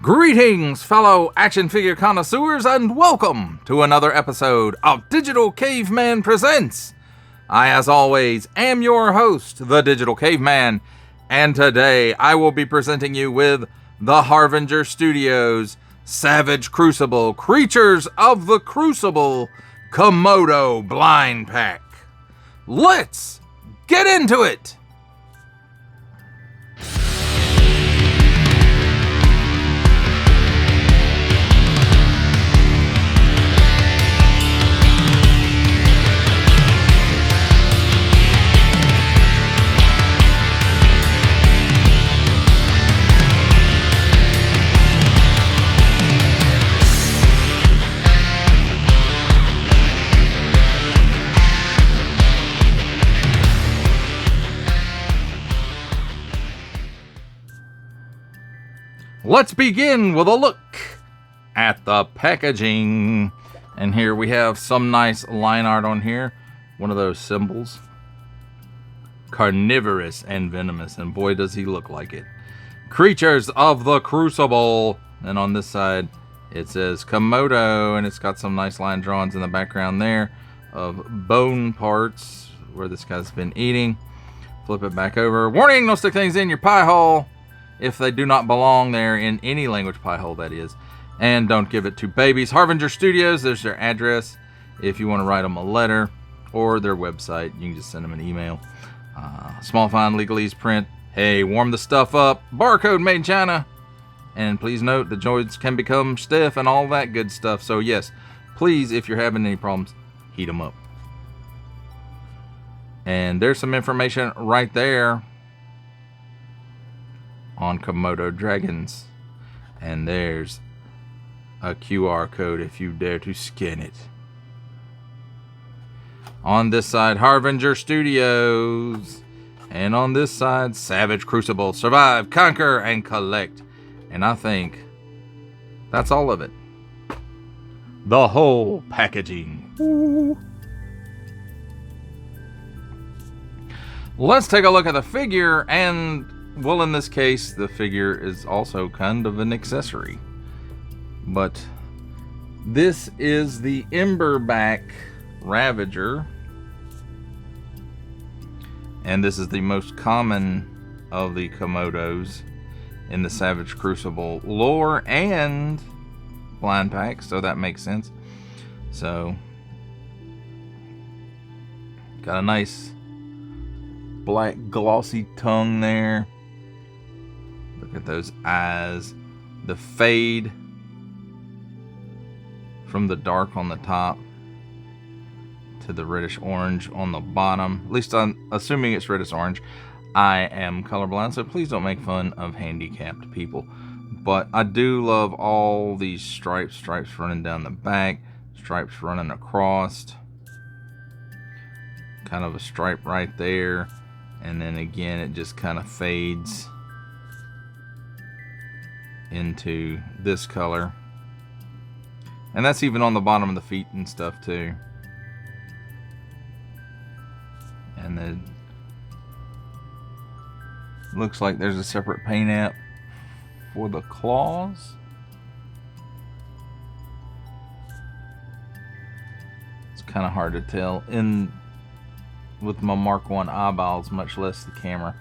Greetings, fellow action figure connoisseurs, and welcome to another episode of Digital Caveman Presents. I, as always, am your host, the Digital Caveman, and today I will be presenting you with the Harvinger Studios Savage Crucible Creatures of the Crucible Komodo Blind Pack. Let's get into it! Let's begin with a look at the packaging. And here we have some nice line art on here. One of those symbols. Carnivorous and venomous. And boy, does he look like it. Creatures of the Crucible. And on this side, it says Komodo. And it's got some nice line drawings in the background there of bone parts where this guy's been eating. Flip it back over. Warning, don't stick things in your pie hole if they do not belong there, in any language pie hole that is. And don't give it to babies. Harvinger Studios, there's their address if you want to write them a letter, or their website. You can just send them an email. Small fine legalese print. Hey, warm the stuff up. Barcode made in China. And please note the joints can become stiff and all that good stuff. So yes, please, if you're having any problems, heat them up. And there's some information right there on Komodo dragons, and there's a QR code if you dare to scan it. On this side, Harvinger Studios, and on this side, Savage Crucible. Survive, conquer, and collect. And I think that's all of it. The whole packaging. Ooh. Let's take a look at the figure, and well, in this case, the figure is also kind of an accessory. But this is the Emberback Ravager. And this is the most common of the Komodos in the Savage Crucible lore and blind pack, so that makes sense. So, got a nice black glossy tongue there. Look at those eyes. The fade from the dark on the top to the reddish orange on the bottom. At least I'm assuming it's reddish orange. I am colorblind, so please don't make fun of handicapped people. But I do love all these stripes. Stripes running down the back. Stripes running across. Kind of a stripe right there. And then again, it just kind of fades into this color. And that's even on the bottom of the feet and stuff too. And then looks like there's a separate paint app for the claws. It's kind of hard to tell with my Mark 1 eyeballs, much less the camera.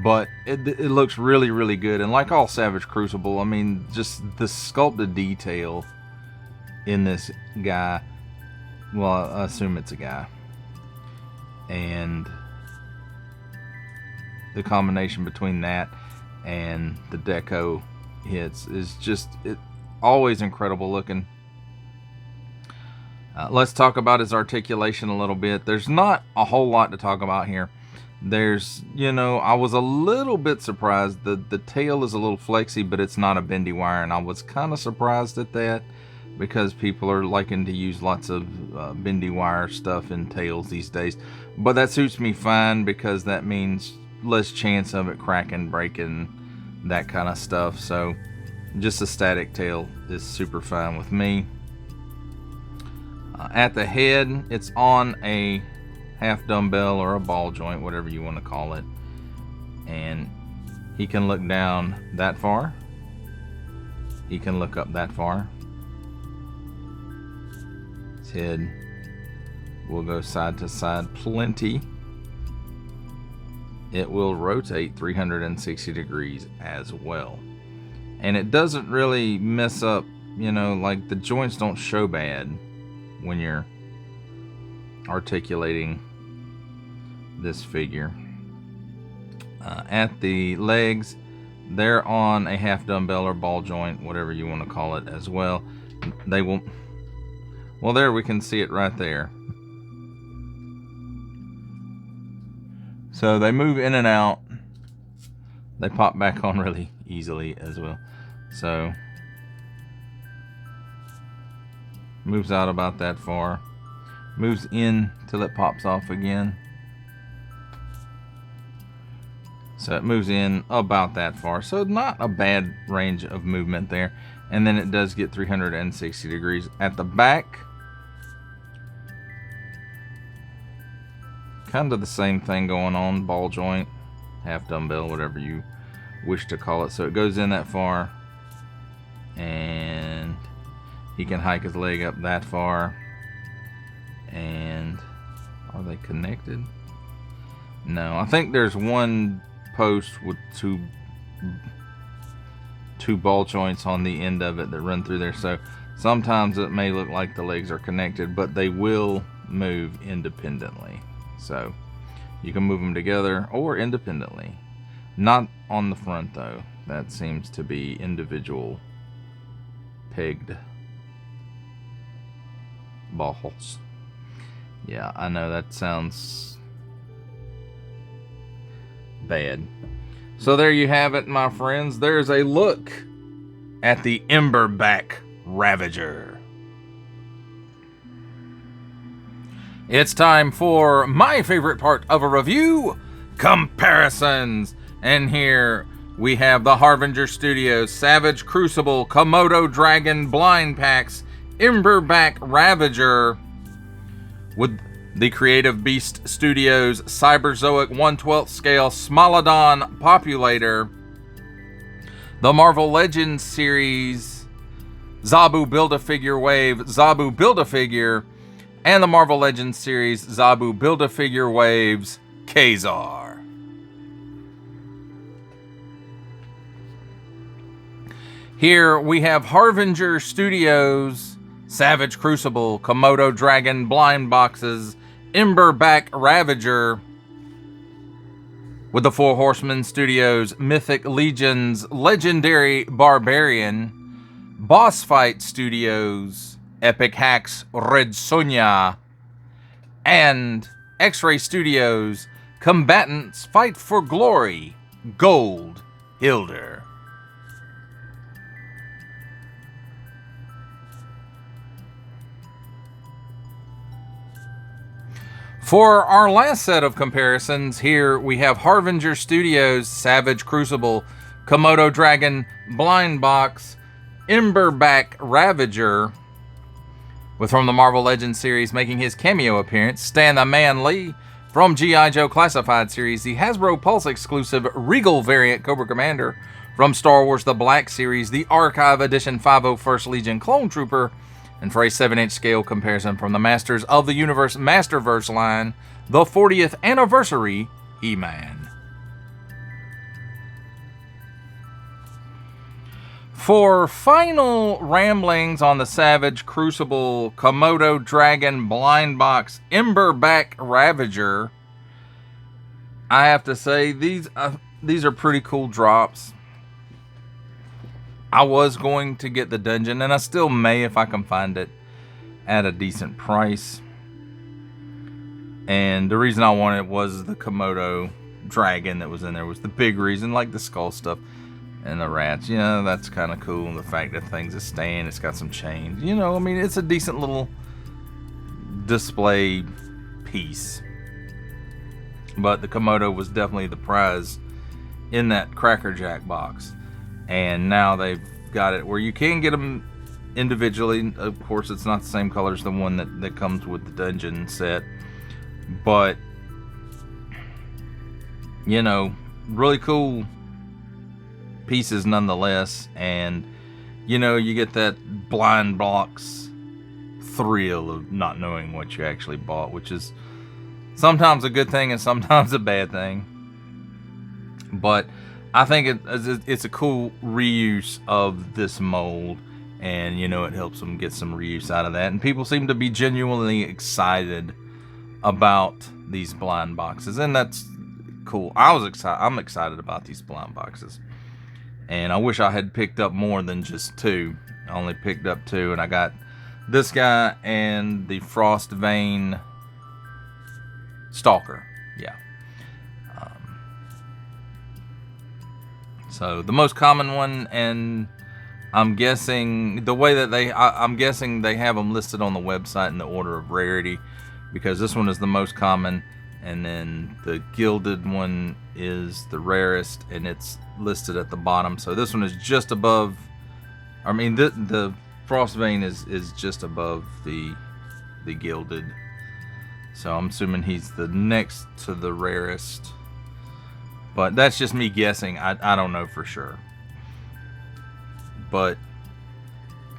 But it looks really, really good. And like all Savage Crucible, I mean, just the sculpted detail in this guy. Well, I assume it's a guy. And the combination between that and the deco hits is just always incredible looking. Let's talk about his articulation a little bit. There's not a whole lot to talk about here. There's, I was a little bit surprised. The tail is a little flexy, but it's not a bendy wire, and I was kind of surprised at that because people are liking to use lots of bendy wire stuff in tails these days. But that suits me fine because that means less chance of it cracking, breaking, that kind of stuff. So just a static tail is super fine with me. At the head, it's on a half dumbbell or a ball joint, whatever you want to call it, and he can look down that far, he can look up that far. His head will go side to side plenty. It will rotate 360 degrees as well. And it doesn't really mess up, you know, like the joints don't show bad when you're articulating this figure. At the legs, they're on a half dumbbell or ball joint, whatever you want to call it as well. They will, well, there we can see it right there. So they move in and out. They pop back on really easily as well. So moves out about that far. Moves in till it pops off again. So it moves in about that far. So not a bad range of movement there. And then it does get 360 degrees at the back. Kind of the same thing going on, ball joint, half dumbbell, whatever you wish to call it. So it goes in that far, and he can hike his leg up that far. And are they connected? No, I think there's one post with two ball joints on the end of it that run through there. So sometimes it may look like the legs are connected, but they will move independently. So you can move them together or independently. Not on the front though. That seems to be individual pegged balls. Yeah, I know that sounds bad. So there you have it, my friends. There's a look at the Emberback Ravager. It's time for my favorite part of a review, comparisons. And here we have the Harvinger Studios Savage Crucible Komodo Dragon Blind Packs Emberback Ravager with the Creative Beast Studios Cyberzoic 1/12 scale Smilodon Populator, the Marvel Legends series Zabu Build-A-Figure Wave Zabu Build-A-Figure, and the Marvel Legends series Zabu Build-A-Figure Waves Kazar. Here we have Harvinger Studios Savage Crucible Komodo Dragon Blind Boxes Emberback Ravager with the Four Horsemen Studios Mythic Legions Legendary Barbarian, Boss Fight Studios Epic Hacks Red Sonja, and X-Ray Studios Combatants Fight for Glory Gold Hilder. For our last set of comparisons, here we have Harvinger Studios Savage Crucible Komodo Dragon Blind Box Emberback Ravager, with from the Marvel Legends series making his cameo appearance, Stan the Man Lee. From G.I. Joe Classified series, the Hasbro Pulse exclusive Regal variant Cobra Commander. From Star Wars The Black series, the Archive Edition 501st Legion Clone Trooper. And for a 7-inch scale comparison from the Masters of the Universe Masterverse line, the 40th Anniversary He-Man. For final ramblings on the Savage Crucible Komodo Dragon Blind Box Emberback Ravager, I have to say these are pretty cool drops. I was going to get the dungeon, and I still may if I can find it at a decent price. And the reason I wanted it was the Komodo dragon that was in there was the big reason, like the skull stuff and the rats. You know, that's kind of cool. And the fact that things is staying, it's got some chains. You know, I mean, it's a decent little display piece. But the Komodo was definitely the prize in that Cracker Jack box. And now they've got it where you can get them individually. Of course, it's not the same color as the one that comes with the dungeon set. But, you know, really cool pieces nonetheless. And you know, you get that blind box thrill of not knowing what you actually bought, which is sometimes a good thing and sometimes a bad thing. But I think it's a cool reuse of this mold, and you know, it helps them get some reuse out of that. And people seem to be genuinely excited about these blind boxes, and that's cool. I'm excited about these blind boxes, and I wish I had picked up more than just 2. I only picked up 2, and I got this guy and the Frost Vein Stalker. Yeah. So the most common one, and I'm guessing the way that I'm guessing they have them listed on the website in the order of rarity, because this one is the most common, and then the gilded one is the rarest, and it's listed at the bottom. So this one is just above. I mean, the Frost Vein is just above the gilded. So I'm assuming he's the next to the rarest. But that's just me guessing. I don't know for sure. But,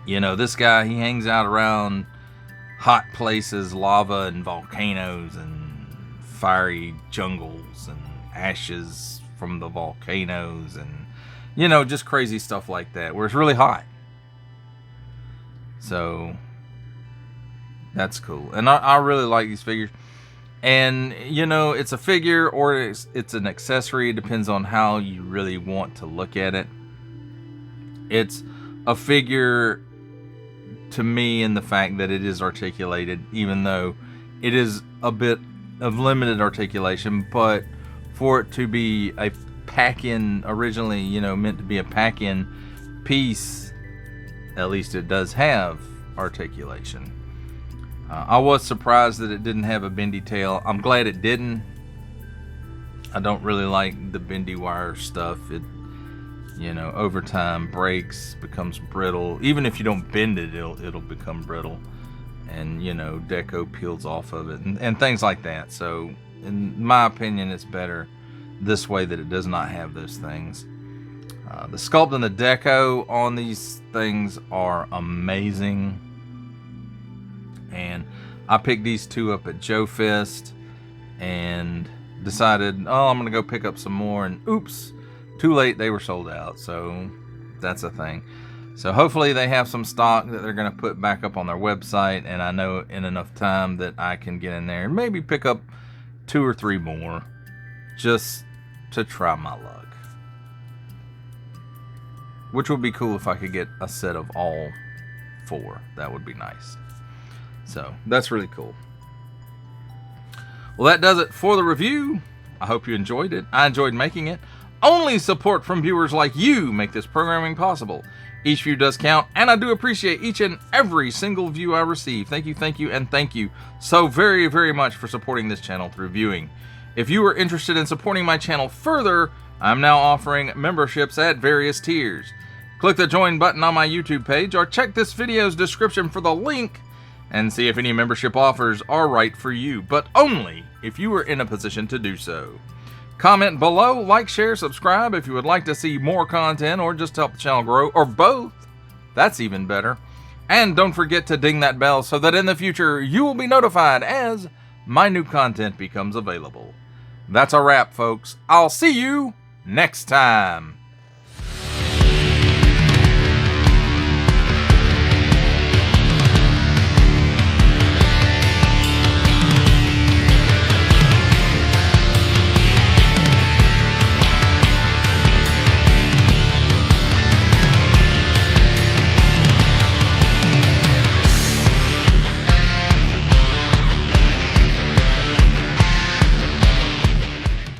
you know, this guy, he hangs out around hot places, lava and volcanoes and fiery jungles and ashes from the volcanoes and, you know, just crazy stuff like that where it's really hot. So, that's cool. And I really like these figures. And, you know, it's a figure or it's an accessory. It depends on how you really want to look at it. It's a figure to me in the fact that it is articulated, even though it is a bit of limited articulation. But for it to be a pack-in, originally, you know, meant to be a pack-in piece, at least it does have articulation. I was surprised that it didn't have a bendy tail. I'm glad it didn't. I don't really like the bendy wire stuff. It, you know, over time breaks, becomes brittle. Even if you don't bend it, it'll become brittle. And, you know, deco peels off of it and things like that. So, in my opinion, it's better this way, that it does not have those things. The sculpt and the deco on these things are amazing. And I picked these 2 up at Joe Fest and decided, oh, I'm going to go pick up some more. And oops, too late, they were sold out. So that's a thing. So hopefully they have some stock that they're going to put back up on their website. And I know in enough time that I can get in there and maybe pick up 2 or 3 more just to try my luck. Which would be cool if I could get a set of all 4. That would be nice. So, that's really cool. Well, that does it for the review. I hope you enjoyed it. I enjoyed making it. Only support from viewers like you make this programming possible. Each view does count, and I do appreciate each and every single view I receive. Thank you, and thank you so very, very much for supporting this channel through viewing. If you are interested in supporting my channel further, I'm now offering memberships at various tiers. Click the join button on my YouTube page, or check this video's description for the link and see if any membership offers are right for you, but only if you are in a position to do so. Comment below, like, share, subscribe if you would like to see more content or just help the channel grow, or both. That's even better. And don't forget to ding that bell so that in the future you will be notified as my new content becomes available. That's a wrap, folks. I'll see you next time.